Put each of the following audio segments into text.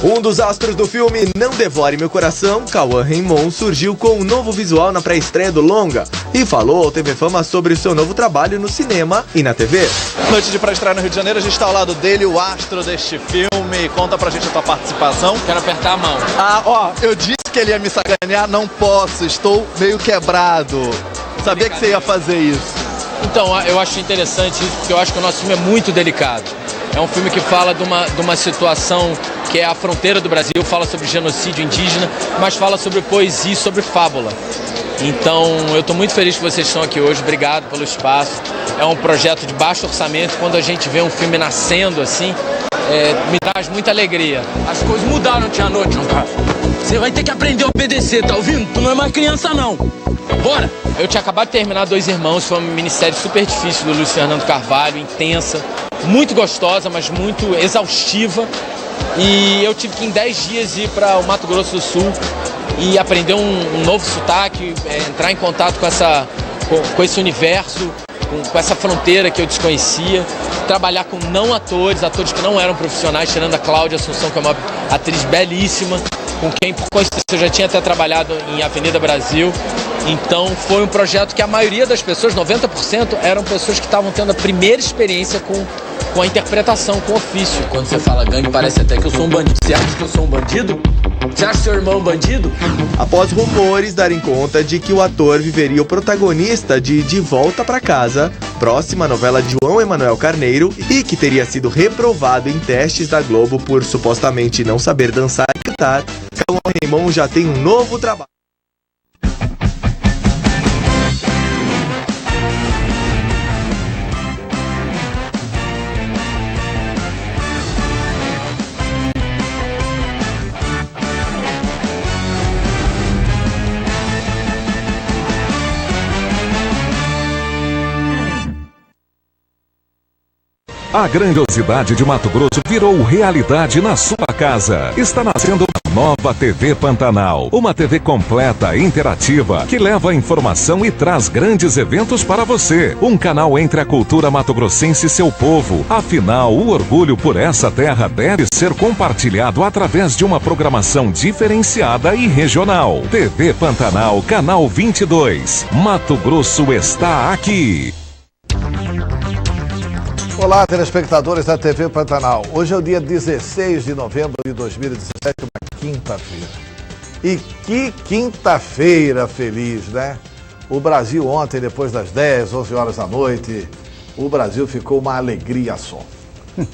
Um dos astros do filme Não Devore Meu Coração, Cauã Raymond, surgiu com um novo visual na pré-estreia do longa e falou ao TV Fama sobre o seu novo trabalho no cinema e na TV. Noite de pré-estreia no Rio de Janeiro, a gente está ao lado dele, o astro deste filme. Conta pra gente a tua participação. Quero apertar a mão. Eu disse que ele ia me sacanear, não posso, estou meio quebrado. Sabia que você ia fazer isso. Então, eu acho interessante isso, porque eu acho que o nosso filme é muito delicado. É um filme que fala de uma situação que é a fronteira do Brasil, fala sobre genocídio indígena, mas fala sobre poesia e sobre fábula. Então, eu estou muito feliz que vocês estão aqui hoje, obrigado pelo espaço. É um projeto de baixo orçamento, quando a gente vê um filme nascendo assim, me traz muita alegria. As coisas mudaram ontem à noite, não tá? Você vai ter que aprender a obedecer, tá ouvindo? Tu não é mais criança, não. Bora! Eu tinha acabado de terminar Dois Irmãos, foi uma minissérie super difícil do Luiz Fernando Carvalho, intensa, muito gostosa, mas muito exaustiva. E eu tive que em 10 dias ir para o Mato Grosso do Sul e aprender um novo sotaque, entrar em contato com esse universo, com essa fronteira que eu desconhecia, trabalhar com atores que não eram profissionais, tirando a Cláudia Assunção, que é uma atriz belíssima, com quem, por coincidência, eu já tinha até trabalhado em Avenida Brasil. Então foi um projeto que a maioria das pessoas, 90%, eram pessoas que estavam tendo a primeira experiência com a interpretação, com o ofício. Quando você fala gangue, parece até que eu sou um bandido. Você acha que eu sou um bandido? Você acha seu irmão um bandido? Após rumores darem conta de que o ator viveria o protagonista de Volta Pra Casa, próxima novela de João Emanuel Carneiro, e que teria sido reprovado em testes da Globo por supostamente não saber dançar e cantar, Cauã Raymond já tem um novo trabalho. A grandiosidade de Mato Grosso virou realidade na sua casa. Está nascendo uma nova TV Pantanal. Uma TV completa, interativa, que leva a informação e traz grandes eventos para você. Um canal entre a cultura mato-grossense e seu povo. Afinal, o orgulho por essa terra deve ser compartilhado através de uma programação diferenciada e regional. TV Pantanal, Canal 22. Mato Grosso está aqui. Olá, telespectadores da TV Pantanal. Hoje é o dia 16 de novembro de 2017, uma quinta-feira. E que quinta-feira feliz, né? O Brasil ontem, depois das 10, 11 horas da noite, o Brasil ficou uma alegria só.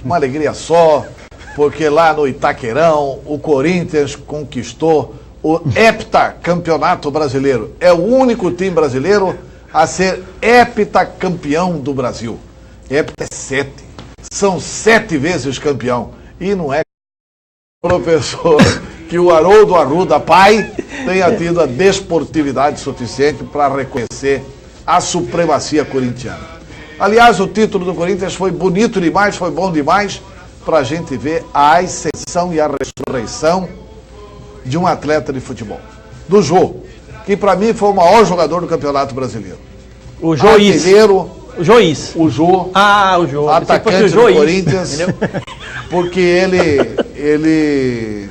Uma alegria só, porque lá no Itaquerão, o Corinthians conquistou o heptacampeonato brasileiro. É o único time brasileiro a ser heptacampeão do Brasil. Hepta é 7. São 7 vezes campeão. E não é, professor, que o Haroldo Arruda, pai, tenha tido a desportividade suficiente para reconhecer a supremacia corintiana. Aliás, o título do Corinthians foi bonito demais, foi bom demais, para a gente ver a ascensão e a ressurreição de um atleta de futebol. Do Jô, que para mim foi o maior jogador do Campeonato Brasileiro. O Joiz. O Joiz. O Jô. O Jô. Atacante do Corinthians. Porque ele...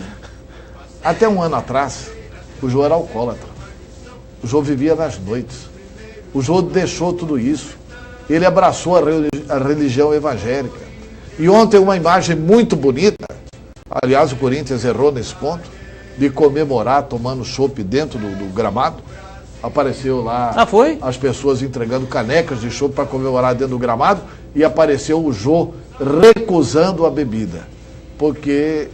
Até um ano atrás, o Jô era alcoólatra. O Jô vivia nas noites. O Jô deixou tudo isso. Ele abraçou a religião evangélica. E ontem uma imagem muito bonita, aliás, o Corinthians errou nesse ponto, de comemorar tomando chopp dentro do gramado. Apareceu lá as pessoas entregando canecas de chopp para comemorar dentro do gramado e apareceu o Jô recusando a bebida. Porque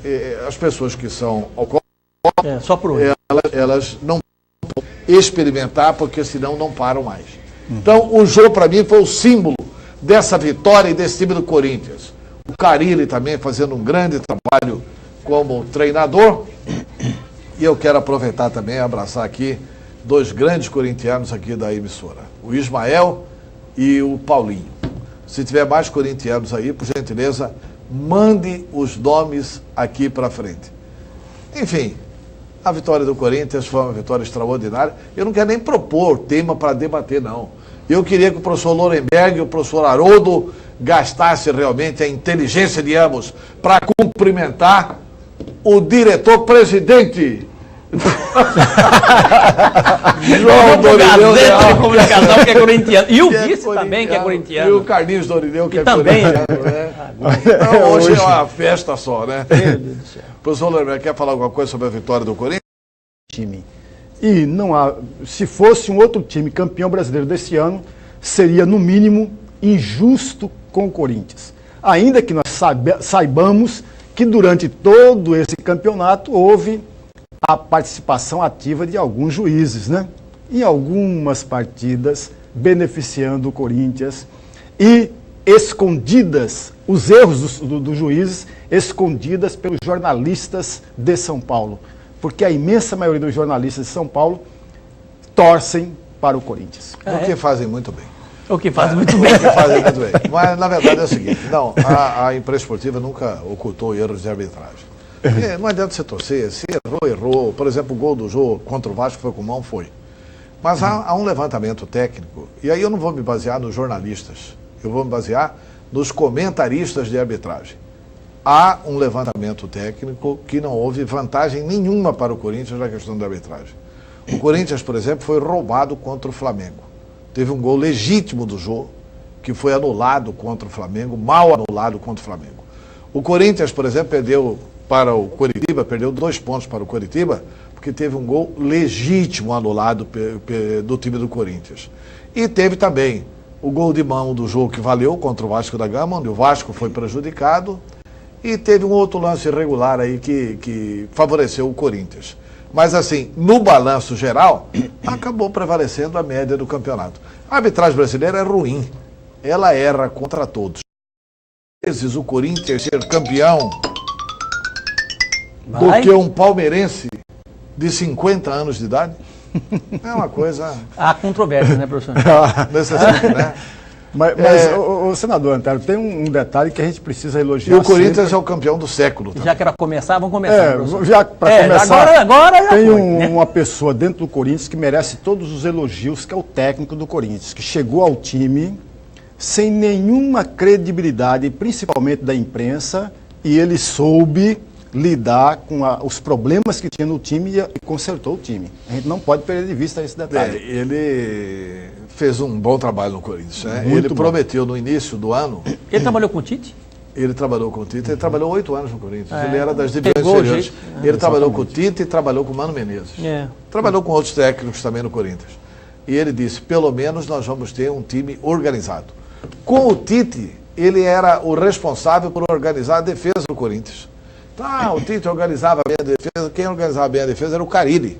as pessoas que são alcoólicas, só por hoje. Elas não podem experimentar, porque senão não param mais. Então o Jô para mim foi o símbolo dessa vitória e desse time do Corinthians. O Carille também fazendo um grande trabalho como treinador. E eu quero aproveitar também e abraçar aqui 2 grandes corintianos aqui da emissora, o Ismael e o Paulinho. Se tiver mais corintianos aí, por gentileza, mande os nomes aqui para frente. Enfim, a vitória do Corinthians foi uma vitória extraordinária. Eu não quero nem propor tema para debater, não. Eu queria que o professor Lorenberg e o professor Haroldo gastassem realmente a inteligência de ambos para cumprimentar o diretor-presidente João Dorineu Gazeta de Comunicação, que é corintiano. E o que é vice também, que é corintiano. E o Carlinhos Dorineu, que é também, corintiano, né? Então, hoje é uma festa só, né? Professor Lerner, quer falar alguma coisa sobre a vitória do Corinthians? Time. E não há, se fosse um outro time campeão brasileiro desse ano, seria no mínimo injusto com o Corinthians. Ainda que nós saibamos que durante todo esse campeonato houve a participação ativa de alguns juízes, né? Em algumas partidas, beneficiando o Corinthians e escondidas, os erros dos juízes escondidas pelos jornalistas de São Paulo. Porque a imensa maioria dos jornalistas de São Paulo torcem para o Corinthians. O que fazem muito bem. O que fazem muito bem. O que fazem muito bem. Mas, na verdade, é o seguinte, não, a imprensa esportiva nunca ocultou erros de arbitragem. Porque não adianta você torcer, se errou. Por exemplo, o gol do jogo contra o Vasco foi com mão, foi. Mas há um levantamento técnico, e aí eu não vou me basear nos jornalistas, eu vou me basear nos comentaristas de arbitragem. Há um levantamento técnico que não houve vantagem nenhuma para o Corinthians na questão da arbitragem. O Corinthians, por exemplo, foi roubado contra o Flamengo. Teve um gol legítimo do jogo, que foi anulado contra o Flamengo, mal anulado contra o Flamengo. O Corinthians, por exemplo, perdeu para o Coritiba, perdeu 2 pontos para o Coritiba, porque teve um gol legítimo anulado do time do Corinthians. E teve também o gol de mão do jogo que valeu contra o Vasco da Gama, onde o Vasco foi prejudicado, e teve um outro lance irregular aí que favoreceu o Corinthians. Mas assim, no balanço geral, acabou prevalecendo a média do campeonato. A arbitragem brasileira é ruim, ela erra contra todos. Às vezes o Corinthians ser campeão do que um palmeirense de 50 anos de idade, é uma coisa... Há controvérsia, né, professor? necessária, né? Mas o senador Antero, tem um detalhe que a gente precisa elogiar. E o Corinthians é o campeão do século. Também. Já que era começar, vamos começar. Já para começar, agora já tem foi, né? uma pessoa dentro do Corinthians que merece todos os elogios, que é o técnico do Corinthians, que chegou ao time sem nenhuma credibilidade, principalmente da imprensa, e ele soube lidar com os problemas que tinha no time e consertou o time. A gente não pode perder de vista esse detalhe. Ele fez um bom trabalho no Corinthians. Né? Muito ele bom. Prometeu no início do ano... Ele trabalhou com o Tite? Ele trabalhou com o Tite, ele trabalhou 8 anos no Corinthians. Ele era das Pegou divisões inferiores. Ele trabalhou com o Tite e trabalhou com o Mano Menezes. Trabalhou com outros técnicos também no Corinthians. E ele disse, pelo menos nós vamos ter um time organizado. Com o Tite, ele era o responsável por organizar a defesa do Corinthians. O Tite organizava bem a defesa, quem organizava bem a defesa era o Carille.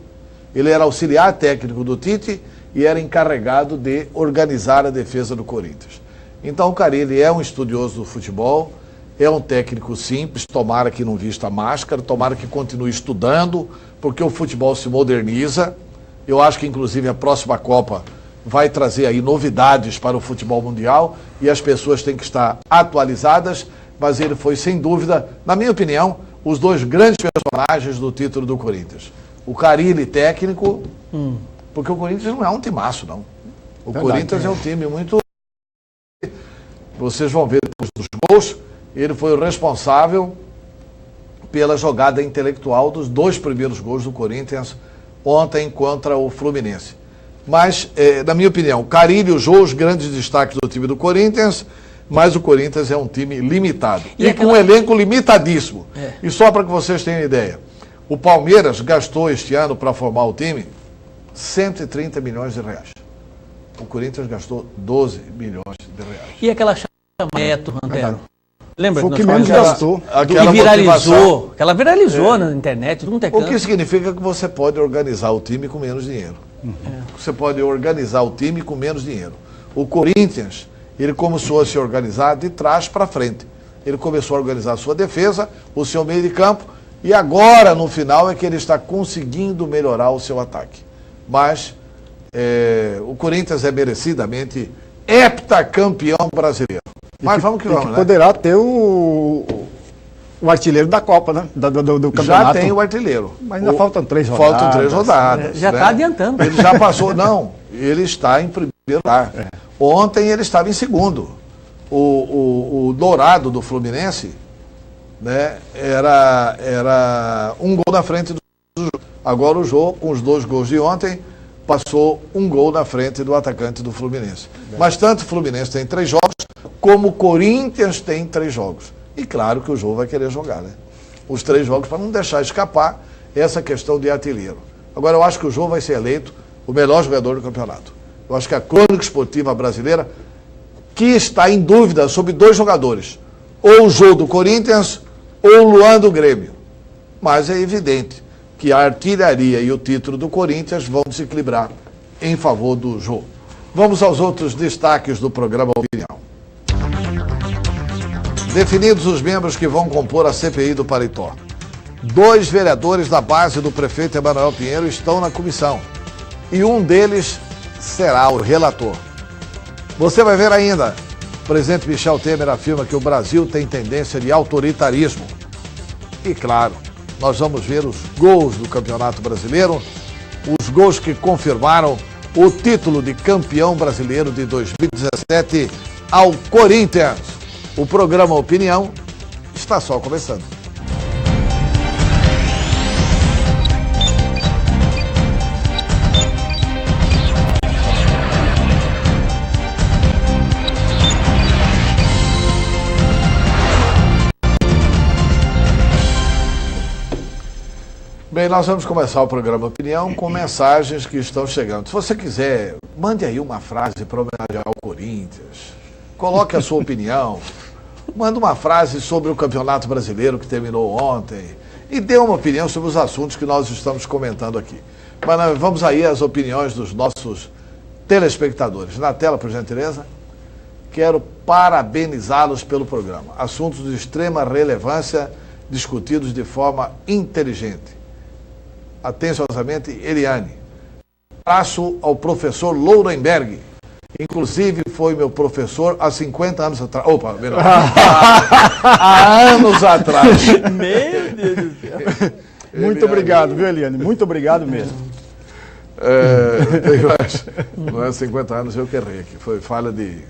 Ele era auxiliar técnico do Tite e era encarregado de organizar a defesa do Corinthians. Então o Carille é um estudioso do futebol, é um técnico simples, tomara que não vista máscara, tomara que continue estudando, porque o futebol se moderniza. Eu acho que inclusive a próxima Copa vai trazer aí novidades para o futebol mundial e as pessoas têm que estar atualizadas, mas ele foi, sem dúvida, na minha opinião, os 2 grandes personagens do título do Corinthians. O Carille técnico, porque o Corinthians não é um timaço, não. O Corinthians é um time muito... Vocês vão ver depois dos gols, ele foi o responsável pela jogada intelectual dos 2 primeiros gols do Corinthians ontem contra o Fluminense. Mas, na minha opinião, Carille e o Jô, os grandes destaques do time do Corinthians, mas o Corinthians é um time limitado. E com um elenco limitadíssimo. E só para que vocês tenham ideia, o Palmeiras gastou este ano para formar o time 130 milhões de reais. O Corinthians gastou 12 milhões de reais. E aquela chamada, Antero? Lembra Foi que o que nós menos falamos? gastou. Aquela Que viralizou. motivação. Ela viralizou na internet, tudo é O que significa que você pode organizar o time com menos dinheiro. Você pode organizar o time com menos dinheiro. O Corinthians, ele começou a se organizar de trás para frente. Ele começou a organizar a sua defesa, o seu meio de campo, e agora, no final, é que ele está conseguindo melhorar o seu ataque. Mas o Corinthians é merecidamente heptacampeão brasileiro. Mas vamos que vamos, né? Poderá ter o artilheiro da Copa, né? Do campeonato. Já tem o artilheiro. Mas ainda faltam 3 rodadas. Faltam 3 rodadas. Já está adiantando. Ele já passou, não. Ele está em primeiro lugar. Ontem ele estava em segundo. O Dourado do Fluminense né, era um gol na frente do jogo. Agora o Jô, com os 2 gols de ontem, passou um gol na frente do atacante do Fluminense. Mas tanto o Fluminense tem 3 jogos, como o Corinthians tem 3 jogos. E claro que o Jô vai querer jogar, né? Os 3 jogos, para não deixar escapar essa questão de artilheiro. Agora, eu acho que o Jô vai ser eleito o melhor jogador do campeonato. Eu acho que a crônica esportiva brasileira, que está em dúvida sobre 2 jogadores, ou o Jô do Corinthians, ou o Luan do Grêmio. Mas é evidente que a artilharia e o título do Corinthians vão desequilibrar em favor do Jô. Vamos aos outros destaques do programa Opinião. Definidos os membros que vão compor a CPI do Paletó. 2 vereadores da base do prefeito Emanuel Pinheiro estão na comissão. E um deles será o relator. Você vai ver ainda. O presidente Michel Temer afirma que o Brasil tem tendência de autoritarismo. E claro, nós vamos ver os gols do Campeonato Brasileiro, os gols que confirmaram o título de campeão brasileiro de 2017 ao Corinthians. O programa Opinião está só começando. Bem, nós vamos começar o programa Opinião com mensagens que estão chegando. Se você quiser, mande aí uma frase para homenagear o Corinthians. Coloque a sua opinião. Manda uma frase sobre o Campeonato Brasileiro que terminou ontem. E dê uma opinião sobre os assuntos que nós estamos comentando aqui. Mas vamos aí às opiniões dos nossos telespectadores. Na tela, por gentileza. Quero parabenizá-los pelo programa. Assuntos de extrema relevância discutidos de forma inteligente. Atenciosamente, Eliane. Abraço ao professor Lourenberg. Inclusive, foi meu professor há 50 anos atrás. Opa, melhor. Há anos atrás. Meu Deus do céu. Muito obrigado, viu, Eliane? Muito obrigado mesmo. Não é 50 anos, eu que errei aqui. Foi falha de...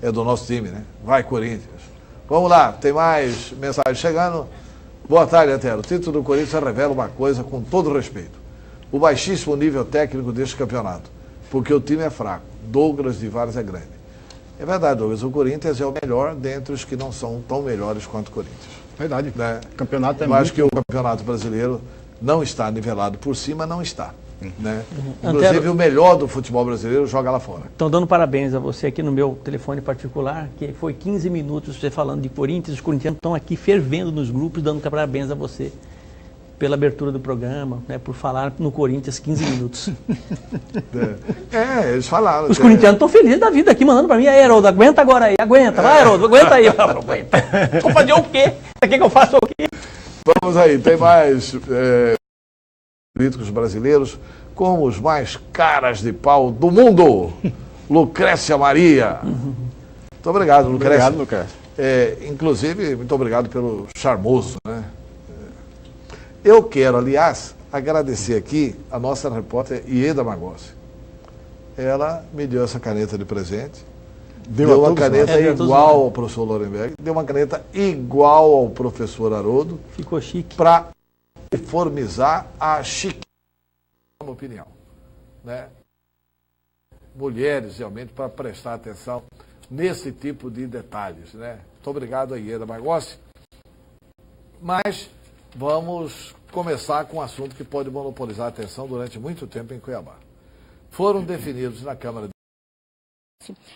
É do nosso time, né? Vai, Corinthians. Vamos lá, tem mais mensagens chegando. Boa tarde, Antero. O título do Corinthians revela uma coisa com todo respeito. O baixíssimo nível técnico deste campeonato. Porque o time é fraco. Douglas de Vares é grande. É verdade, Douglas. O Corinthians é o melhor dentre os que não são tão melhores quanto o Corinthians. Verdade. Né? O campeonato é Eu acho que o campeonato brasileiro não está nivelado por cima, não está. Né? Inclusive, Antero, o melhor do futebol brasileiro joga lá fora. estão dando parabéns a você aqui no meu telefone particular, que foi 15 minutos você falando de Corinthians. Os corintianos estão aqui fervendo nos grupos, dando parabéns a você pela abertura do programa, né, por falar no Corinthians 15 minutos. Eles falaram. Os corintianos estão felizes da vida aqui, mandando para mim. Aí, Haroldo, aguenta agora aí, aguenta. Vai, Haroldo, aguenta aí. Aguenta. Vou fazer o quê? Você quer que eu faça o quê? Vamos aí, tem mais políticos brasileiros como os mais caras de pau do mundo. Lucrécia Maria. Muito obrigado, Lucrécia. Obrigado, Lucrécia. Inclusive, muito obrigado pelo charmoso, né? Eu quero, aliás, agradecer aqui a nossa repórter Ieda Magossi. Ela me deu essa caneta de presente. Deu uma caneta igual ao professor Lourenberg. Deu uma caneta igual ao professor Haroldo. Ficou chique. Para uniformizar a chique. Uma opinião. Né? Mulheres, realmente, para prestar atenção nesse tipo de detalhes. Né? Muito obrigado a Ieda Magossi. Mas vamos começar com um assunto que pode monopolizar a atenção durante muito tempo em Cuiabá. Foram definidos na Câmara.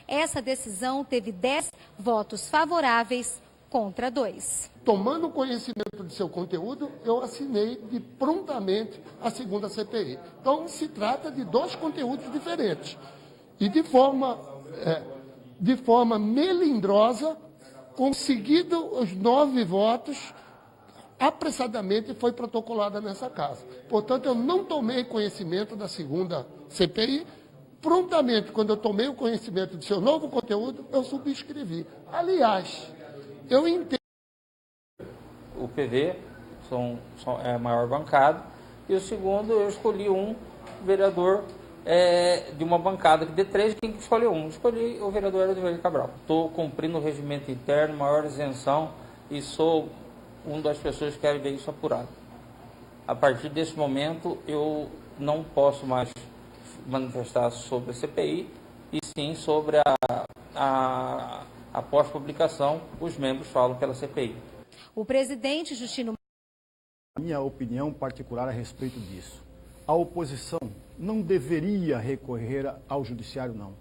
Essa decisão teve 10 votos favoráveis contra 2. Tomando conhecimento de seu conteúdo, eu assinei prontamente a segunda CPI. Então, se trata de 2 conteúdos diferentes. E de forma melindrosa, conseguido os 9 votos, apressadamente foi protocolada nessa casa. Portanto, eu não tomei conhecimento da segunda CPI. Prontamente, quando eu tomei o conhecimento do seu novo conteúdo, eu subscrevi. Aliás, eu entendo. O PV é a maior bancada. E o segundo, eu escolhi um vereador de uma bancada que de 3, quem escolheu um? Escolhi o vereador Edvaldo Cabral. Estou cumprindo o regimento interno, maior isenção. e sou uma das pessoas que querem ver isso apurado. A partir desse momento, eu não posso mais manifestar sobre a CPI, e sim sobre a pós-publicação, os membros falam pela CPI. O presidente Justino... Minha opinião particular a respeito disso. A oposição não deveria recorrer ao judiciário, não.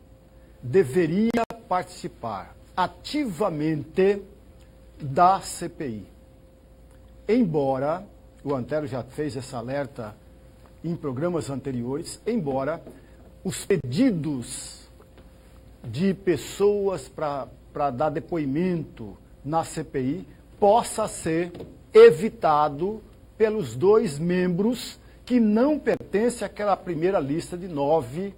Deveria participar ativamente da CPI. Embora, o Antero já fez esse alerta em programas anteriores, embora os pedidos de pessoas para dar depoimento na CPI possa ser evitado pelos 2 membros que não pertencem àquela primeira lista de 9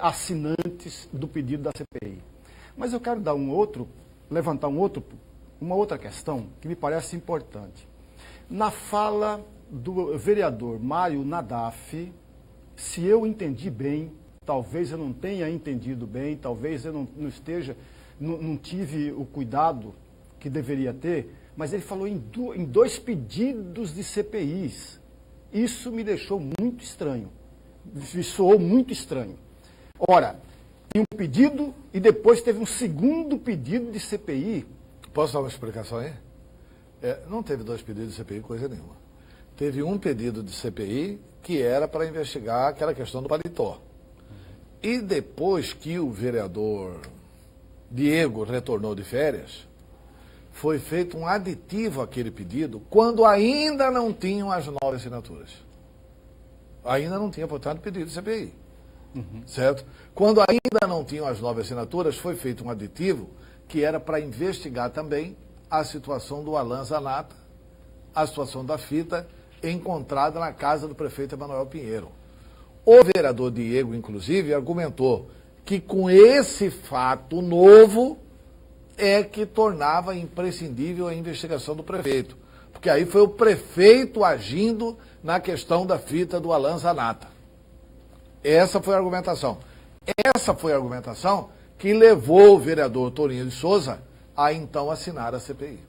assinantes do pedido da CPI. Mas eu quero levantar uma outra questão que me parece importante. Na fala do vereador Mário Nadaf, se eu entendi bem, talvez eu não tenha entendido bem, talvez eu não tive o cuidado que deveria ter, mas ele falou em 2 pedidos de CPIs. Isso me deixou muito estranho, me soou muito estranho. Ora, tem um pedido e depois teve um segundo pedido de CPI. Posso dar uma explicação aí? Não teve 2 pedidos de CPI, coisa nenhuma. Teve um pedido de CPI que era para investigar aquela questão do paletó. E depois que o vereador Diego retornou de férias, foi feito um aditivo àquele pedido, quando ainda não tinham as 9 assinaturas. Ainda não tinha, portanto, pedido de CPI. Certo? Quando ainda não tinham as 9 assinaturas, foi feito um aditivo que era para investigar também a situação do Alan Zanata, a situação da fita encontrada na casa do prefeito Emanuel Pinheiro. O vereador Diego, inclusive, argumentou que com esse fato novo é que tornava imprescindível a investigação do prefeito. Porque aí foi o prefeito agindo na questão da fita do Alan Zanata. Essa foi a argumentação. Essa foi a argumentação que levou o vereador Toninho de Souza a então assinar a CPI.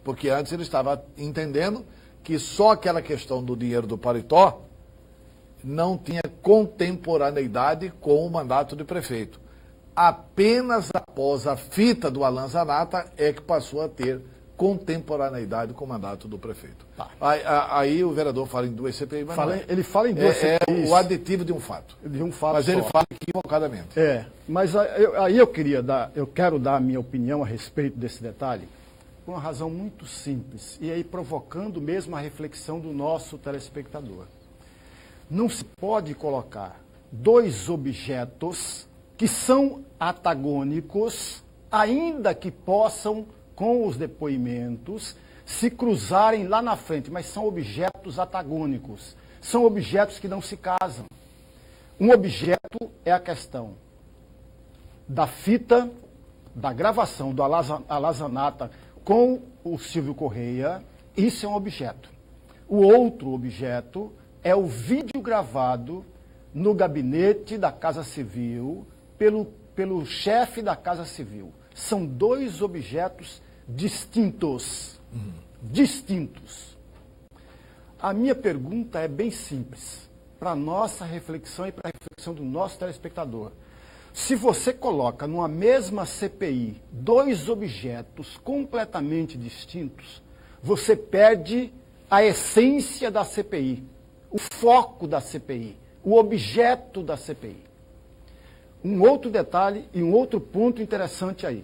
Porque antes ele estava entendendo que só aquela questão do dinheiro do paletó não tinha contemporaneidade com o mandato de prefeito. Apenas após a fita do Alan Zanata é que passou a ter contemporaneidade com o mandato do prefeito. Tá. Aí o vereador fala em 2 CPI, mas ele fala em 2 CPIs. É o aditivo de um fato. De um fato mas só. ele fala equivocadamente. Mas aí eu quero dar a minha opinião a respeito desse detalhe, por uma razão muito simples, e aí provocando mesmo a reflexão do nosso telespectador. Não se pode colocar 2 objetos que são antagônicos, ainda que possam, com os depoimentos, se cruzarem lá na frente, mas são objetos antagônicos, são objetos que não se casam. Um objeto é a questão da fita, da gravação do Alan Zanata com o Silvio Correia, isso é um objeto. O outro objeto é o vídeo gravado no gabinete da Casa Civil pelo chefe da Casa Civil. São 2 objetos distintos. Distintos. A minha pergunta é bem simples, para a nossa reflexão e para a reflexão do nosso telespectador. Se você coloca numa mesma CPI 2 objetos completamente distintos, você perde a essência da CPI, o foco da CPI, o objeto da CPI. Um outro detalhe e um outro ponto interessante aí.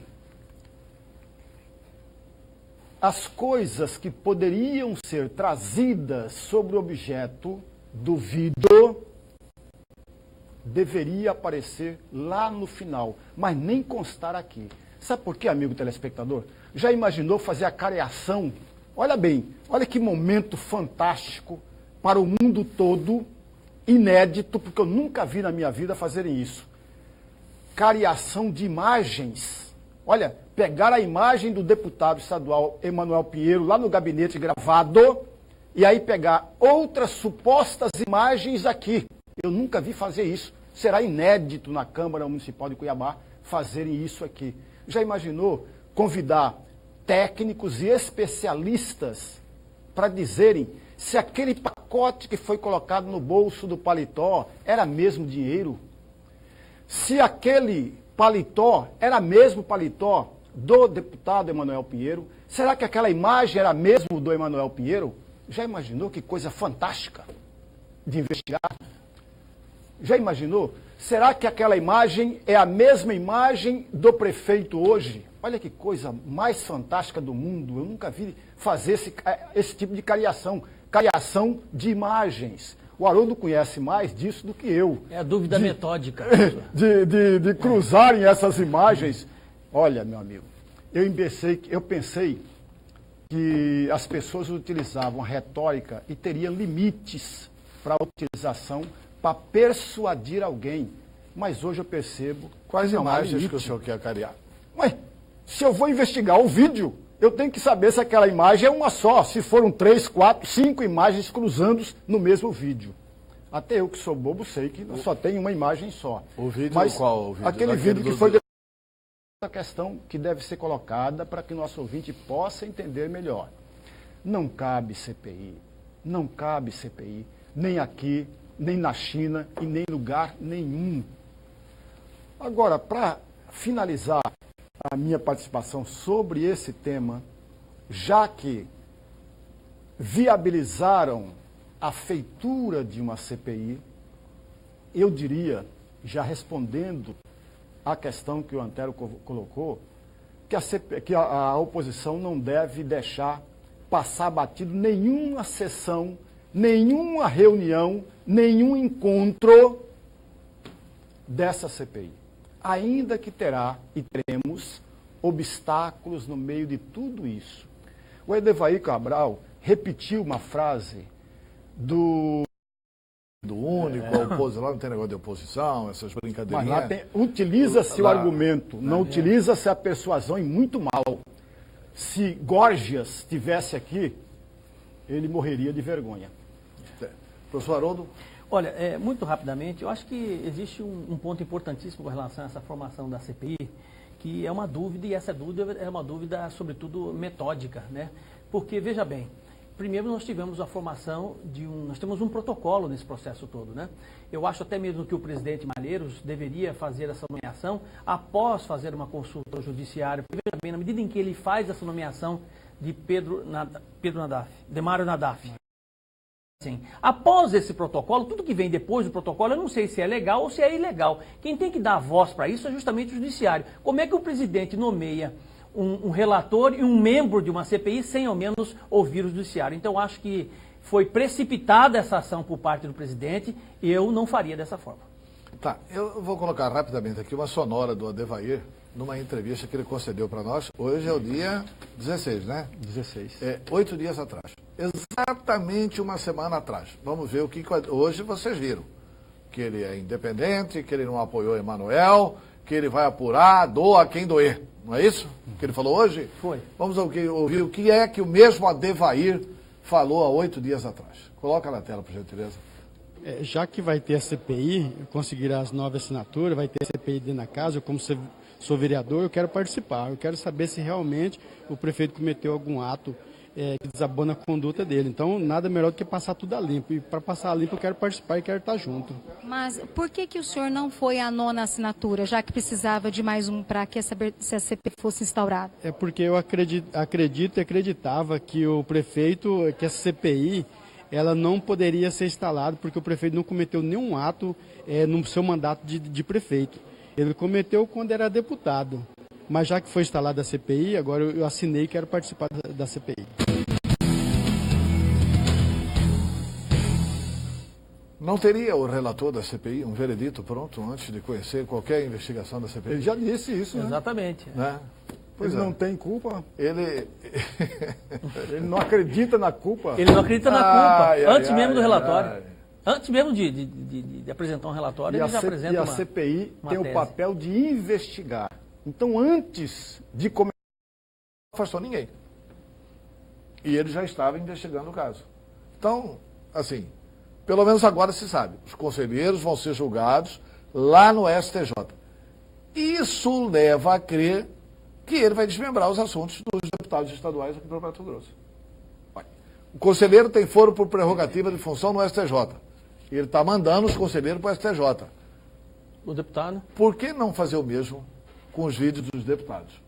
As coisas que poderiam ser trazidas sobre o objeto do vídeo deveria aparecer lá no final, mas nem constar aqui. Sabe por quê, amigo telespectador? Já imaginou fazer a cariação? Olha bem, olha que momento fantástico para o mundo todo, inédito, porque eu nunca vi na minha vida fazerem isso. Cariação de imagens. Olha, pegar a imagem do deputado estadual Emanuel Pinheiro lá no gabinete gravado e aí pegar outras supostas imagens aqui. Eu nunca vi fazer isso. Será inédito na Câmara Municipal de Cuiabá fazerem isso aqui. Já imaginou convidar técnicos e especialistas para dizerem se aquele pacote que foi colocado no bolso do paletó era mesmo dinheiro, se aquele paletó era mesmo paletó do deputado Emanuel Pinheiro, será que aquela imagem era mesmo do Emanuel Pinheiro? Já imaginou que coisa fantástica de investigar? Já imaginou? Será que aquela imagem é a mesma imagem do prefeito hoje? Olha que coisa mais fantástica do mundo. Eu nunca vi fazer esse tipo de cariação de imagens. O Haroldo conhece mais disso do que eu. É a dúvida metódica. De cruzarem essas imagens. Olha, meu amigo, eu pensei que as pessoas utilizavam a retórica e teriam limites para a utilização para persuadir alguém. Mas hoje eu percebo... Quais imagens que o senhor quer cariar? Ué, se eu vou investigar o vídeo, eu tenho que saber se aquela imagem é uma só, se foram 3, 4, 5 imagens cruzando no mesmo vídeo. Até eu que sou bobo sei que só tem uma imagem só. O vídeo mas qual? O vídeo aquele vídeo que foi... A questão que deve ser colocada para que o nosso ouvinte possa entender melhor. Não cabe CPI, não cabe CPI, nem aqui, nem na China e nem em lugar nenhum. Agora, para finalizar a minha participação sobre esse tema, já que viabilizaram a feitura de uma CPI, eu diria, já respondendo a questão que o Antero colocou, que a oposição não deve deixar passar batido nenhuma sessão, nenhuma reunião, nenhum encontro dessa CPI. Ainda que terá e teremos obstáculos no meio de tudo isso. O Edevair Cabral repetiu uma frase do único, a oposição, lá não tem negócio de oposição, essas brincadeirinhas. Mas lá utiliza-se o argumento, não utiliza-se a persuasão e muito mal. Se Gorgias estivesse aqui, ele morreria de vergonha. Professor Haroldo? Olha, muito rapidamente, eu acho que existe um ponto importantíssimo com relação a essa formação da CPI, que é uma dúvida, e essa dúvida é uma dúvida, sobretudo, metódica, né? Porque, veja bem, primeiro nós tivemos a formação nós temos um protocolo nesse processo todo, né? Eu acho até mesmo que o presidente Malheiros deveria fazer essa nomeação após fazer uma consulta ao judiciário, porque, veja bem, na medida em que ele faz essa nomeação de Demário Nadaf. Sim. Após esse protocolo, tudo que vem depois do protocolo, eu não sei se é legal ou se é ilegal. Quem tem que dar voz para isso é justamente o judiciário. Como é que o presidente nomeia um relator e um membro de uma CPI sem ao menos ouvir o judiciário? Então, acho que foi precipitada essa ação por parte do presidente e eu não faria dessa forma. Tá, eu vou colocar rapidamente aqui uma sonora do Adevair, numa entrevista que ele concedeu para nós. Hoje é o dia 16, né? 16. 8 dias atrás. Exatamente uma semana atrás. Vamos ver o que hoje vocês viram. Que ele é independente, que ele não apoiou Emanuel, que ele vai apurar, doa quem doer. Não é isso que ele falou hoje? Foi. Vamos ouvir o que é que o mesmo Adevair falou há 8 dias atrás. Coloca na tela, por gentileza. Já que vai ter a CPI, conseguirá as 9 assinaturas, vai ter a CPI dentro da casa, eu como sou vereador, eu quero participar. Eu quero saber se realmente o prefeito cometeu algum ato que desabona a conduta dele. Então, nada melhor do que passar tudo a limpo. E para passar a limpo, eu quero participar e quero estar junto. Mas por que o senhor não foi à 9ª assinatura, já que precisava de mais um para que essa CPI fosse instaurada? É porque eu acredito e acreditava que o prefeito, que essa CPI, ela não poderia ser instalada, porque o prefeito não cometeu nenhum ato no seu mandato de prefeito. Ele cometeu quando era deputado. Mas já que foi instalada a CPI, agora eu assinei e quero participar da CPI. Não teria o relator da CPI um veredito pronto antes de conhecer qualquer investigação da CPI? Ele já disse isso, né? Exatamente. Né? Pois não tem culpa. Ele não acredita na culpa. Ele não acredita na culpa. Antes mesmo do relatório. Antes mesmo de apresentar um relatório, ele já apresenta uma... E a CPI tem tese. O papel de investigar. Então, antes de começar, não afastou ninguém. E ele já estava investigando o caso. Então, assim, pelo menos agora se sabe. Os conselheiros vão ser julgados lá no STJ. Isso leva a crer que ele vai desmembrar os assuntos dos deputados estaduais aqui do Mato Grosso. O conselheiro tem foro por prerrogativa de função no STJ. E ele está mandando os conselheiros para o STJ. O deputado? Por que não fazer o mesmo com os vídeos dos deputados?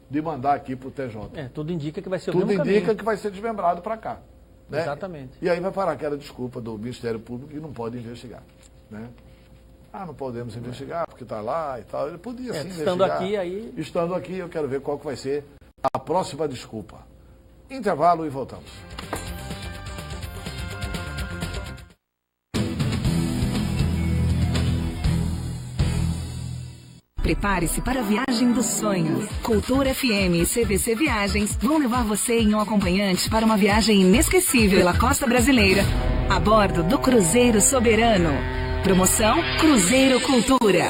De mandar aqui para o TJ. Tudo indica que vai ser o mesmo caminho. Tudo indica que vai ser desmembrado para cá. Né? Exatamente. E aí vai parar aquela desculpa do Ministério Público que não pode investigar. Né? Não podemos investigar porque está lá e tal. Ele podia sim estando investigar. Aqui, aí... Estando aqui, eu quero ver qual que vai ser a próxima desculpa. Intervalo e voltamos. Prepare-se para a viagem dos sonhos. Cultura FM e CVC Viagens vão levar você e um acompanhante para uma viagem inesquecível pela costa brasileira, a bordo do Cruzeiro Soberano. Promoção Cruzeiro Cultura.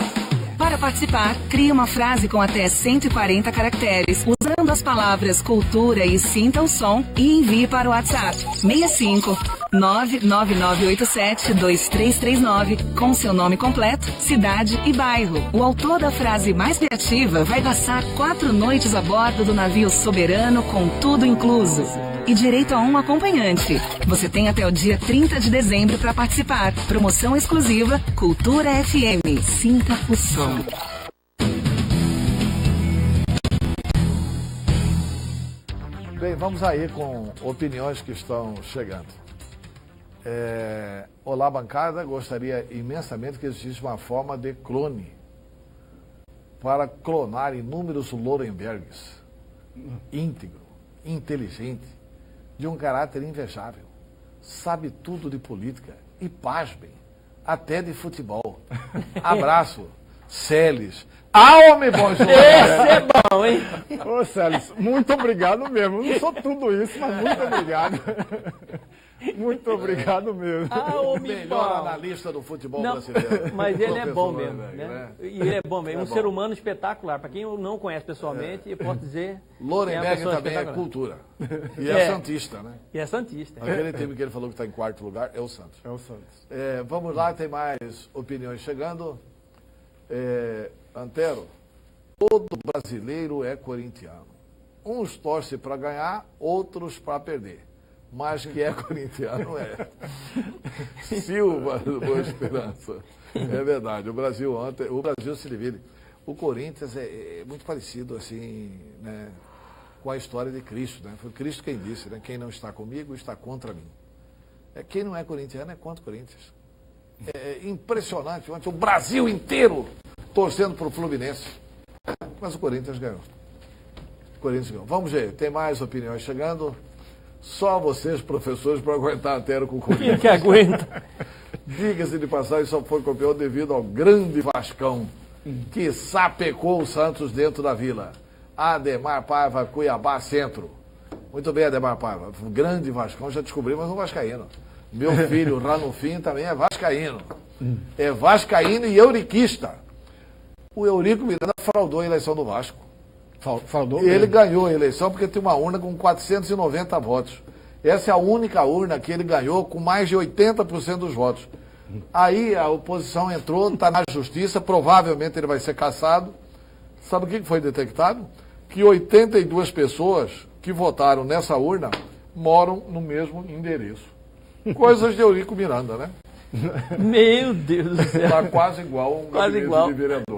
Para participar, crie uma frase com até 140 caracteres, usando as palavras cultura e sinta o som e envie para o WhatsApp 65 99987-2339 com seu nome completo, cidade e bairro. O autor da frase mais criativa vai passar 4 noites a bordo do navio Soberano com tudo incluso. E direito a um acompanhante. Você tem até o dia 30 de dezembro para participar. Promoção exclusiva Cultura FM. Sinta o som. Bem, vamos aí com opiniões que estão chegando. Olá, bancada. Gostaria imensamente que existisse uma forma de clone para clonar inúmeros Lorenbergs. Íntegro, inteligente, de um caráter invejável, sabe tudo de política e, pasmem, até de futebol. Abraço, Celes. Homem bom, João! Esse é bom, hein? Ô, Celes, muito obrigado mesmo. Eu não sou tudo isso, mas muito obrigado. Muito obrigado mesmo. O melhor analista do futebol brasileiro. Mas ele é bom mesmo, né? E ele é bom mesmo. Ser humano espetacular. Para quem eu não conhece pessoalmente, eu posso dizer. Lorenberg também é cultura. E é santista, né? E é santista. Aquele time que ele falou que está em quarto lugar é o Santos. É o Santos. Vamos lá, tem mais opiniões chegando. Antero, todo brasileiro é corintiano. Uns torcem para ganhar, outros para perder. Mas que é corintiano é. Silva, do Boa Esperança. É verdade. O Brasil se divide. O Corinthians é muito parecido assim, né, com a história de Cristo. Né? Foi Cristo quem disse, né? Quem não está comigo está contra mim. Quem não é corintiano é contra o Corinthians. É impressionante. O Brasil inteiro torcendo para o Fluminense. Mas o Corinthians ganhou. Vamos ver, tem mais opiniões chegando. Só vocês, professores, para aguentar a Antero com o Corinthians. Quem que aguenta? Diga-se de passagem, só foi campeão devido ao grande Vascão, que sapecou o Santos dentro da Vila. Ademar Paiva, Cuiabá Centro. Muito bem, Ademar Paiva. O grande Vascão, já descobrimos um vascaíno. Meu filho, Ranulfim, também é vascaíno. É vascaíno e euriquista. O Eurico Miranda fraudou a eleição do Vasco. Fraudou? Ele ganhou a eleição porque tem uma urna com 490 votos. Essa é a única urna que ele ganhou com mais de 80% dos votos. Aí a oposição entrou, está na justiça, provavelmente ele vai ser cassado. Sabe o que foi detectado? Que 82 pessoas que votaram nessa urna moram no mesmo endereço. Coisas de Eurico Miranda, né? Meu Deus do céu. Está quase igual um gabinete de vereador.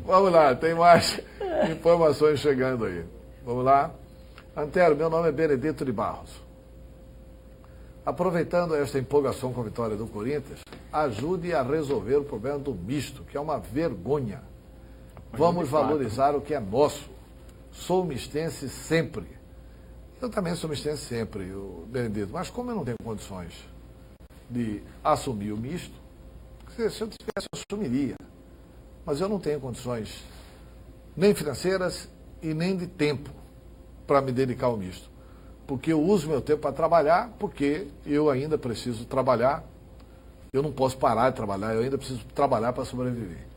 Vamos lá, tem mais informações chegando aí. Vamos lá. Antero, meu nome é Benedito de Barros. Aproveitando esta empolgação com a vitória do Corinthians, ajude a resolver o problema do misto, que é uma vergonha. Vamos valorizar o que é nosso. Sou mistense sempre. Eu também sou mistense sempre, Benedito. Mas como eu não tenho condições de assumir o misto, se eu tivesse, eu assumiria. Mas eu não tenho condições nem financeiras e nem de tempo para me dedicar ao misto. Porque eu uso meu tempo para trabalhar, porque eu ainda preciso trabalhar. Eu não posso parar de trabalhar, eu ainda preciso trabalhar para sobreviver.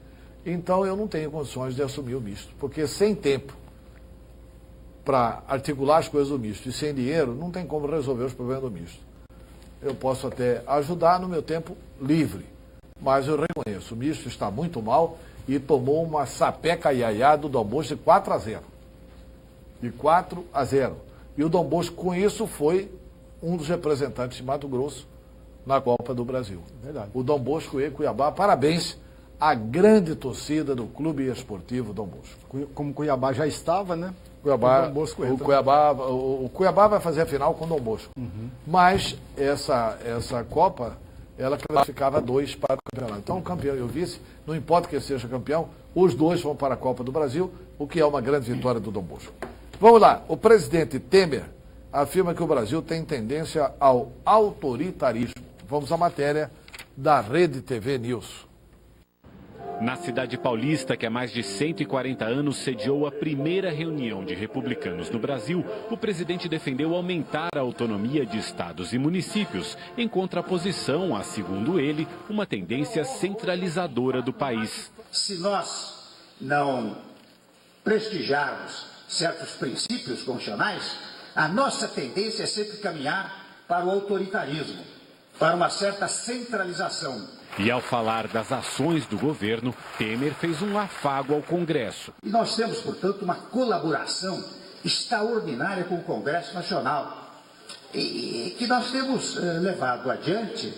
Então eu não tenho condições de assumir o misto, porque sem tempo para articular as coisas do misto e sem dinheiro, não tem como resolver os problemas do misto. Eu posso até ajudar no meu tempo livre, mas eu reconheço, o misto está muito mal e tomou uma sapeca iaiá do Dom Bosco de 4-0. De 4-0. E o Dom Bosco, com isso, foi um dos representantes de Mato Grosso na Copa do Brasil. Verdade. O Dom Bosco e Cuiabá, parabéns à grande torcida do Clube Esportivo Dom Bosco. Como Cuiabá já estava, né? Cuiabá, o Dom Bosco entra. o Cuiabá vai fazer a final com o Dom Bosco. Mas essa Copa, ela classificava 2 para o campeonato. Então, o campeão e o vice, não importa quem seja campeão, os 2 vão para a Copa do Brasil, o que é uma grande vitória do Dom Bosco. Vamos lá, o presidente Temer afirma que o Brasil tem tendência ao autoritarismo. Vamos à matéria da Rede TV News. Na cidade paulista, que há mais de 140 anos sediou a primeira reunião de republicanos no Brasil, o presidente defendeu aumentar a autonomia de estados e municípios, em contraposição a, segundo ele, uma tendência centralizadora do país. Se nós não prestigiarmos certos princípios constitucionais, a nossa tendência é sempre caminhar para o autoritarismo, para uma certa centralização. E ao falar das ações do governo, Temer fez um afago ao Congresso. E nós temos, portanto, uma colaboração extraordinária com o Congresso Nacional, e que nós temos levado adiante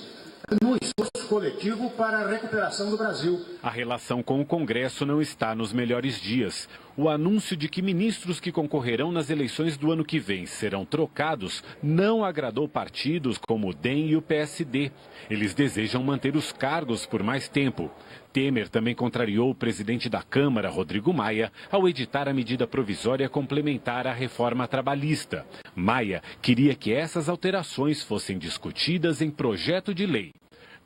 no esforço coletivo para a recuperação do Brasil. A relação com o Congresso não está nos melhores dias. O anúncio de que ministros que concorrerão nas eleições do ano que vem serão trocados não agradou partidos como o DEM e o PSD. Eles desejam manter os cargos por mais tempo. Temer também contrariou o presidente da Câmara, Rodrigo Maia, ao editar a medida provisória complementar à reforma trabalhista. Maia queria que essas alterações fossem discutidas em projeto de lei.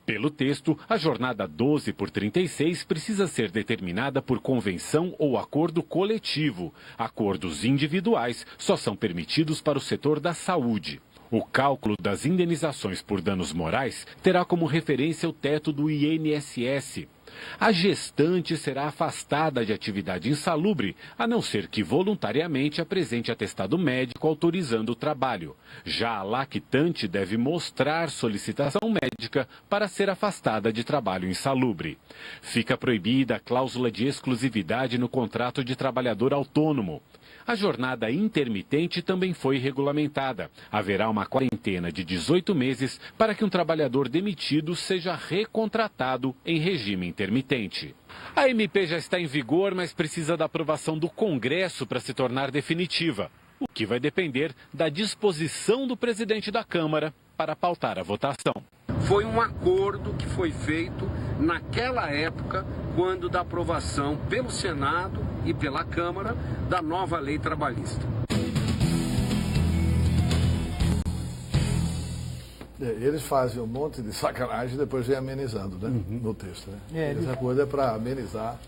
Pelo texto, a jornada 12 por 36 precisa ser determinada por convenção ou acordo coletivo. Acordos individuais só são permitidos para o setor da saúde. O cálculo das indenizações por danos morais terá como referência o teto do INSS. A gestante será afastada de atividade insalubre, a não ser que voluntariamente apresente atestado médico autorizando o trabalho. Já a lactante deve mostrar solicitação médica para ser afastada de trabalho insalubre. Fica proibida a cláusula de exclusividade no contrato de trabalhador autônomo. A jornada intermitente também foi regulamentada. Haverá uma quarentena de 18 meses para que um trabalhador demitido seja recontratado em regime intermitente. A MP já está em vigor, mas precisa da aprovação do Congresso para se tornar definitiva, o que vai depender da disposição do presidente da Câmara para pautar a votação. Foi um acordo que foi feito naquela época, quando da aprovação pelo Senado e pela Câmara da nova lei trabalhista. Eles fazem um monte de sacanagem e depois vem amenizando, né? No texto, né? Essa coisa é para amenizar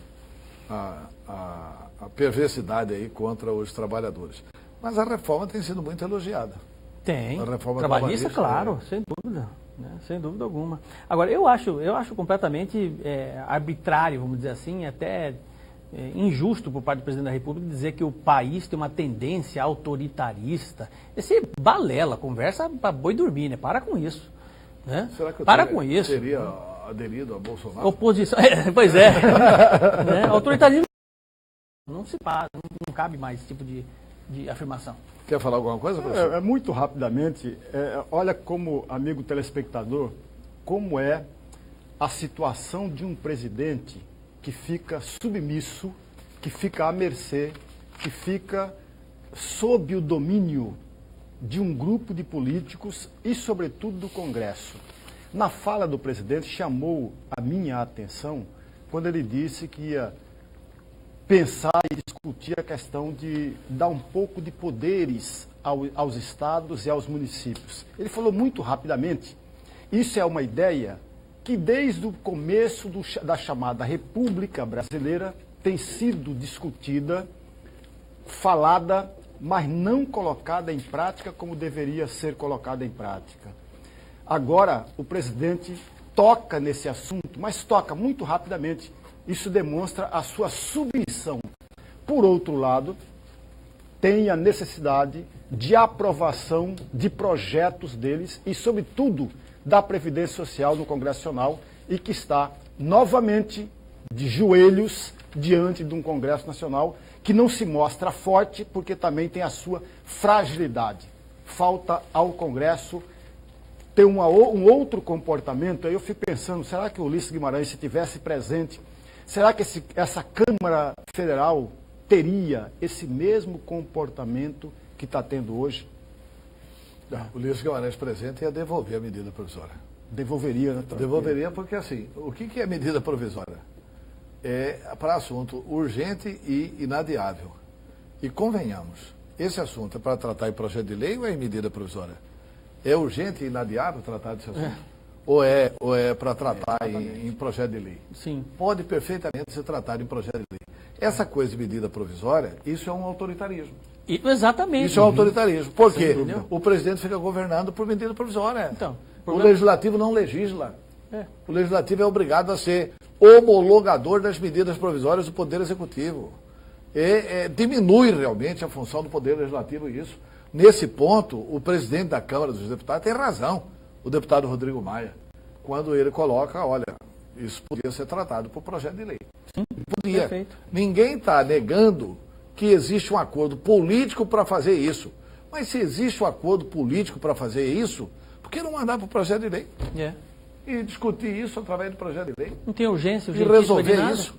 a perversidade aí contra os trabalhadores. Mas a reforma tem sido muito elogiada. Tem. A reforma trabalhista, claro, sem dúvida. Né? Sem dúvida alguma. Agora, eu acho completamente arbitrário, vamos dizer assim, até injusto por parte do presidente da República dizer que o país tem uma tendência autoritarista. Esse balela, conversa para boi dormir, né? Para com isso. Né? Será que com isso. Teria aderido a Bolsonaro? Oposição, pois é. Né? Autoritarismo não se para, não cabe mais esse tipo de afirmação. Quer falar alguma coisa, professor? Muito rapidamente, olha como, amigo telespectador, como é a situação de um presidente que fica submisso, que fica à mercê, que fica sob o domínio de um grupo de políticos e, sobretudo, do Congresso. Na fala do presidente, chamou a minha atenção quando ele disse que ia pensar e discutir a questão de dar um pouco de poderes aos estados e aos municípios. Ele falou muito rapidamente. Isso é uma ideia que desde o começo da chamada República Brasileira tem sido discutida, falada, mas não colocada em prática como deveria ser colocada em prática. Agora, o presidente toca nesse assunto, mas toca muito rapidamente. Isso demonstra a sua submissão. Por outro lado, tem a necessidade de aprovação de projetos deles e, sobretudo, da Previdência Social no Congresso Nacional e que está novamente de joelhos diante de um Congresso Nacional que não se mostra forte porque também tem a sua fragilidade. Falta ao Congresso ter um outro comportamento. Aí eu fico pensando, será que o Ulisses Guimarães, se tivesse presente, será que essa Câmara Federal teria esse mesmo comportamento que está tendo hoje? O Ulisses Guimarães presente ia devolver a medida provisória. Devolveria, né? Devolveria porque, assim, o que é medida provisória? É para assunto urgente e inadiável. E convenhamos, esse assunto é para tratar em projeto de lei ou é em medida provisória? É urgente e inadiável tratar desse assunto? Ou é para tratar em projeto de lei? Sim. Pode perfeitamente ser tratado em projeto de lei. Essa coisa de medida provisória, isso é um autoritarismo. Exatamente. Isso é um autoritarismo. Por quê? O presidente fica governando por medida provisória. Então, o legislativo não legisla. O legislativo é obrigado a ser homologador das medidas provisórias do Poder Executivo. Diminui realmente a função do Poder Legislativo isso. Nesse ponto, o presidente da Câmara dos Deputados tem razão, o deputado Rodrigo Maia, quando ele coloca, olha, isso podia ser tratado por projeto de lei. Sim, podia. Perfeito. Ninguém está negando que existe um acordo político para fazer isso. Mas se existe um acordo político para fazer isso, por que não mandar para o projeto de lei? E discutir isso através do projeto de lei? Não tem urgência, e resolver isso.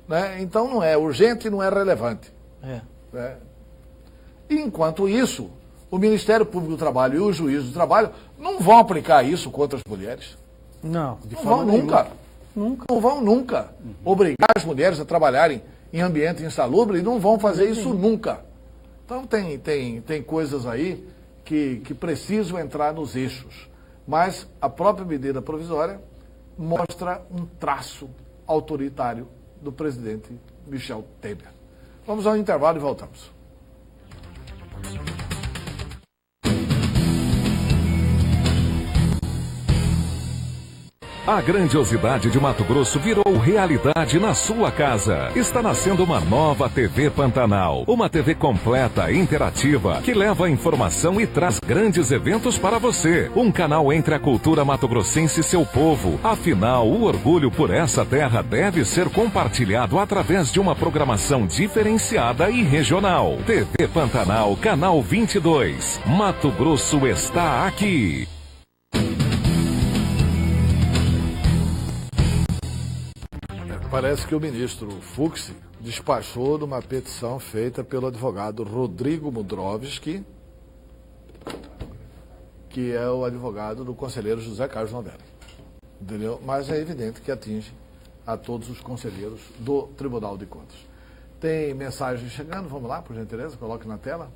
Né? Então não é urgente e não é relevante. Né? Enquanto isso, o Ministério Público do Trabalho e o Juiz do Trabalho não vão aplicar isso contra as mulheres. Não. Não vão nunca. Não vão nunca obrigar as mulheres a trabalharem em ambiente insalubre e não vão fazer isso nunca. Então tem coisas aí que precisam entrar nos eixos. Mas a própria medida provisória mostra um traço autoritário do presidente Michel Temer. Vamos ao intervalo e voltamos. A grandiosidade de Mato Grosso virou realidade na sua casa. Está nascendo uma nova TV Pantanal. Uma TV completa, interativa, que leva a informação e traz grandes eventos para você. Um canal entre a cultura mato-grossense e seu povo. Afinal, o orgulho por essa terra deve ser compartilhado através de uma programação diferenciada e regional. TV Pantanal, canal 22. Mato Grosso está aqui. Parece que o ministro Fux despachou de uma petição feita pelo advogado Rodrigo Mudrovski, que é o advogado do conselheiro José Carlos Novelli. Entendeu? Mas é evidente que atinge a todos os conselheiros do Tribunal de Contas. Tem mensagem chegando, vamos lá, por gentileza, coloque na tela.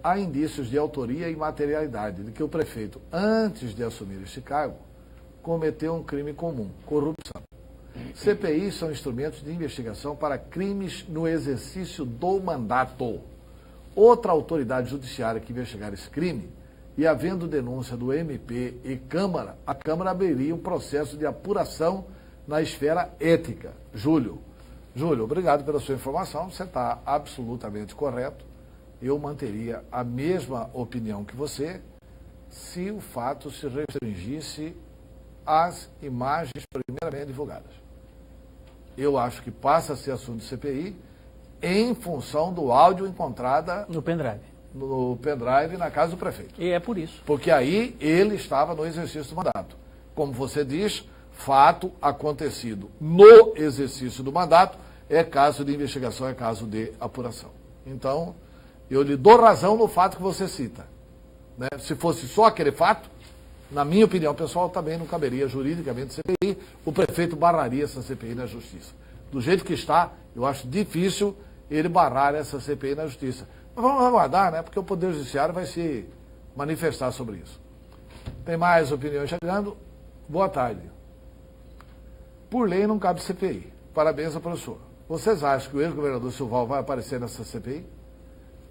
Há indícios de autoria e materialidade de que o prefeito, antes de assumir este cargo, cometeu um crime comum, corrupção. CPIs são instrumentos de investigação para crimes no exercício do mandato. Outra autoridade judiciária que investigar esse crime, e havendo denúncia do MP e Câmara, a Câmara abriria um processo de apuração na esfera ética. Júlio, obrigado pela sua informação, você está absolutamente correto. Eu manteria a mesma opinião que você se o fato se restringisse às imagens primeiramente divulgadas. Eu acho que passa a ser assunto de CPI em função do áudio encontrado no pendrive. No pendrive na casa do prefeito. E é por isso. Porque aí ele estava no exercício do mandato. Como você diz, fato acontecido no exercício do mandato é caso de investigação, é caso de apuração. Então, eu lhe dou razão no fato que você cita. Né? Se fosse só aquele fato, na minha opinião pessoal, também não caberia juridicamente CPI, o prefeito barraria essa CPI na Justiça. Do jeito que está, eu acho difícil ele barrar essa CPI na Justiça. Mas vamos aguardar, né? Porque o Poder Judiciário vai se manifestar sobre isso. Tem mais opiniões chegando. Boa tarde. Por lei não cabe CPI. Parabéns ao professor. Vocês acham que o ex-governador Silval vai aparecer nessa CPI?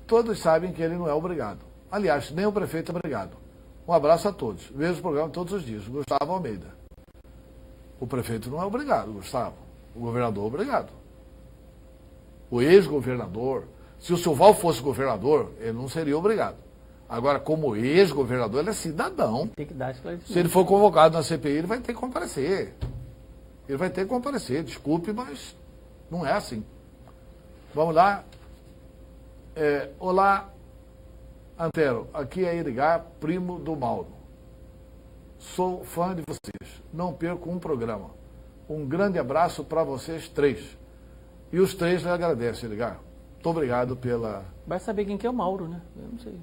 Todos sabem que ele não é obrigado. Aliás, nem o prefeito é obrigado. Um abraço a todos. Vejo o programa todos os dias. Gustavo Almeida. O prefeito não é obrigado, Gustavo. O governador é obrigado. O ex-governador, se o Silval fosse governador, ele não seria obrigado. Agora, como ex-governador, ele é cidadão. Tem que dar esclarecimento. Se ele for convocado na CPI, ele vai ter que comparecer. Ele vai ter que comparecer, desculpe, mas não é assim. Vamos lá. Olá, Antero, aqui é Edgar, primo do Mauro. Sou fã de vocês. Não perco um programa. Um grande abraço para vocês 3. E os 3 lhe agradecem, Edgar. Muito obrigado pela... Vai saber quem que é o Mauro, né? Eu não sei.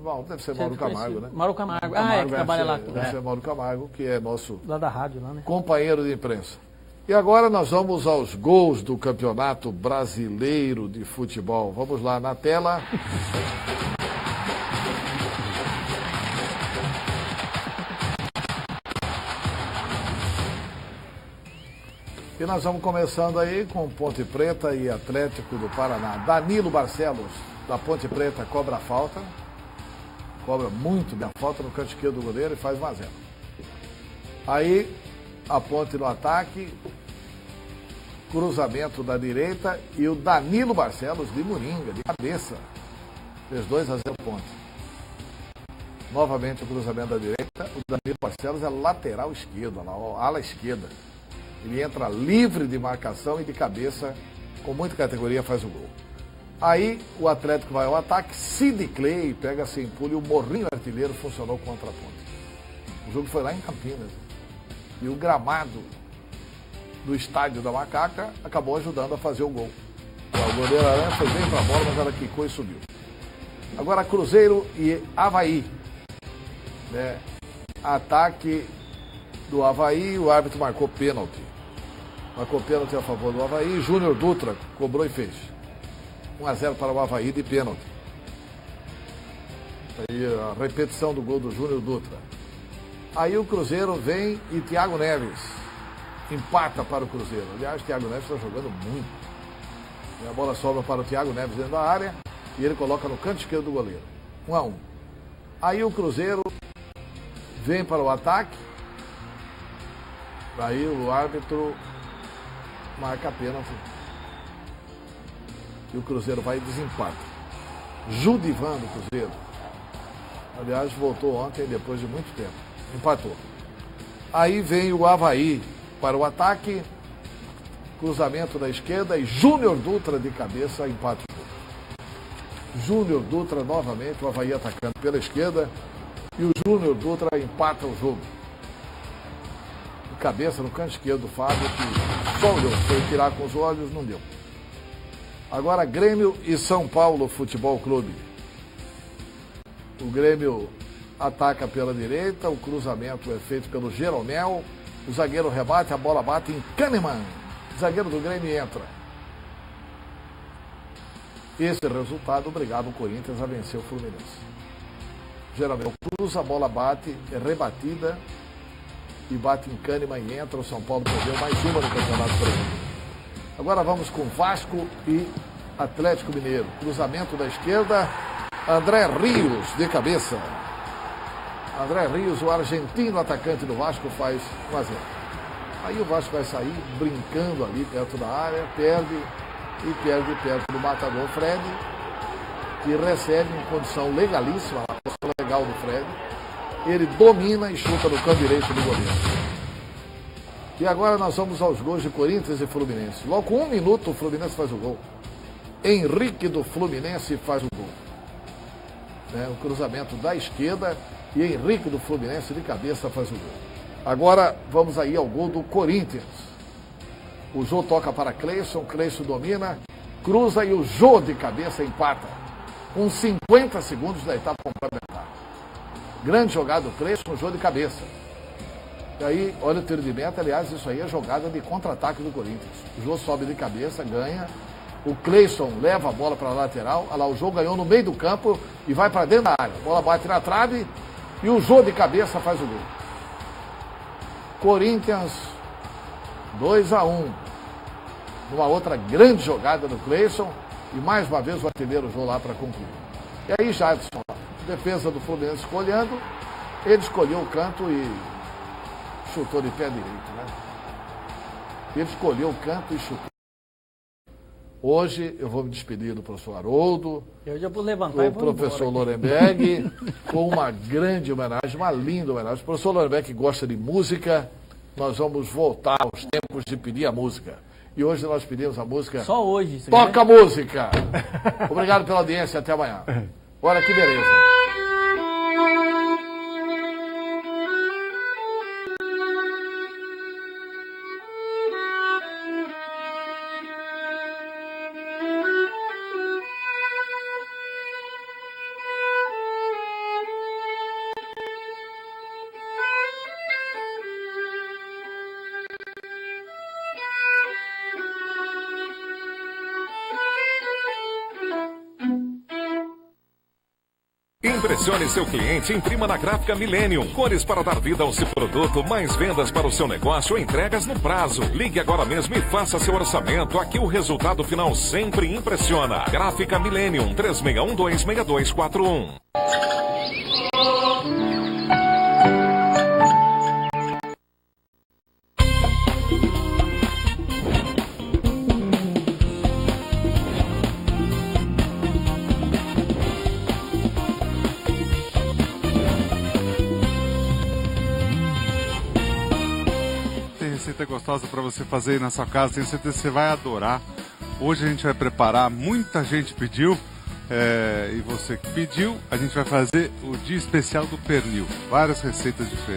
Bom, deve ser Mauro Camargo, né? Mauro Camargo. Que trabalha lá. Deve ser Mauro Camargo, que é nosso... Lá da rádio, lá, né? Companheiro de imprensa. E agora nós vamos aos gols do Campeonato Brasileiro de Futebol. Vamos lá na tela. E nós vamos começando aí com Ponte Preta e Atlético do Paraná. Danilo Barcelos, da Ponte Preta, cobra a falta. Cobra muito bem a falta no canto esquerdo do goleiro e faz 1-0. Aí, a Ponte no ataque, cruzamento da direita e o Danilo Barcelos de Moringa, de cabeça. Fez 2-0 Ponte. Novamente o cruzamento da direita, o Danilo Barcelos é lateral esquerdo, ala esquerda. Ele entra livre de marcação e de cabeça, com muita categoria, faz o gol. Aí o Atlético vai ao ataque, Sid Clay pega sem empulho, o Morrinho Artilheiro funcionou contra a Ponte. O jogo foi lá em Campinas. E o gramado do estádio da Macaca acabou ajudando a fazer o gol. O goleiro Aranha foi bem para a bola, mas ela quicou e subiu. Agora Cruzeiro e Avaí. Ataque do Avaí, o árbitro marcou pênalti. Marcou pênalti a favor do Avaí, Júnior Dutra cobrou e fez. 1-0 para o Avaí de pênalti. Aí a repetição do gol do Júnior Dutra. Aí o Cruzeiro vem e Thiago Neves empata para o Cruzeiro. Aliás, Thiago Neves está jogando muito. E a bola sobra para o Thiago Neves dentro da área e ele coloca no canto esquerdo do goleiro. 1-1. Aí o Cruzeiro vem para o ataque. Aí o árbitro marca a pênalti. E o Cruzeiro vai e desempata. Judivan do Cruzeiro. Aliás, voltou ontem depois de muito tempo. Empatou. Aí vem o Avaí para o ataque. Cruzamento da esquerda e Júnior Dutra de cabeça empata o jogo. Júnior Dutra novamente, o Avaí atacando pela esquerda. E o Júnior Dutra empata o jogo. De cabeça no canto esquerdo do Fábio, que só olhou, foi tirar com os olhos, não deu. Agora Grêmio e São Paulo Futebol Clube. O Grêmio ataca pela direita, o cruzamento é feito pelo Jeromel, o zagueiro rebate, a bola bate em Kahneman. O zagueiro do Grêmio entra. Esse resultado obrigava o Corinthians a vencer o Fluminense. Jeromel cruza, a bola bate, é rebatida e bate em Kahneman e entra. O São Paulo perdeu mais uma no Campeonato Brasileiro. Agora vamos com Vasco e Atlético Mineiro. Cruzamento da esquerda, André Rios de cabeça. André Rios, o argentino atacante do Vasco, faz 1-0. Aí o Vasco vai sair brincando ali perto da área, perde perto do matador Fred, que recebe em condição legalíssima, a posição legal do Fred. Ele domina e chuta no canto direito do goleiro. E agora nós vamos aos gols de Corinthians e Fluminense. Logo com 1 minuto o Fluminense faz o gol. Henrique do Fluminense faz o gol. O cruzamento da esquerda e Henrique do Fluminense de cabeça faz o gol. Agora vamos aí ao gol do Corinthians. O Jô toca para Cleison domina, cruza e o Jô de cabeça empata. Com 50 segundos da etapa complementar. Grande jogada do Cleison, o Jô de cabeça. E aí, olha o tiro de meta, aliás, isso aí é jogada de contra-ataque do Corinthians. O Jô sobe de cabeça, ganha. O Cleison leva a bola para a lateral. Olha lá, o Jô ganhou no meio do campo e vai para dentro da área. A bola bate na trave e o Jô de cabeça faz o gol. Corinthians 2-1. Numa outra grande jogada do Cleison. E mais uma vez o artilheiro Jô lá para concluir. E aí, Jadson, defesa do Fluminense escolhendo. Ele escolheu o canto e chutou de pé direito, né? Ele escolheu o canto e chutou. Hoje eu vou me despedir do professor Haroldo, eu já vou levantar do professor Lorenberg, com uma grande homenagem, uma linda homenagem. O professor Lorenberg, que gosta de música, nós vamos voltar aos tempos de pedir a música. E hoje nós pedimos a música... Só hoje. Toca a música! Obrigado pela audiência, até amanhã. Olha que beleza. Impressione seu cliente, imprima na Gráfica Millennium. Cores para dar vida ao seu produto, mais vendas para o seu negócio, entregas no prazo. Ligue agora mesmo e faça seu orçamento. Aqui o resultado final sempre impressiona. Gráfica Millennium, 36126241. Receita gostosa para você fazer aí na sua casa, tenho certeza que você vai adorar. Hoje a gente vai preparar, muita gente pediu, e você que pediu, a gente vai fazer o dia especial do pernil, várias receitas diferentes.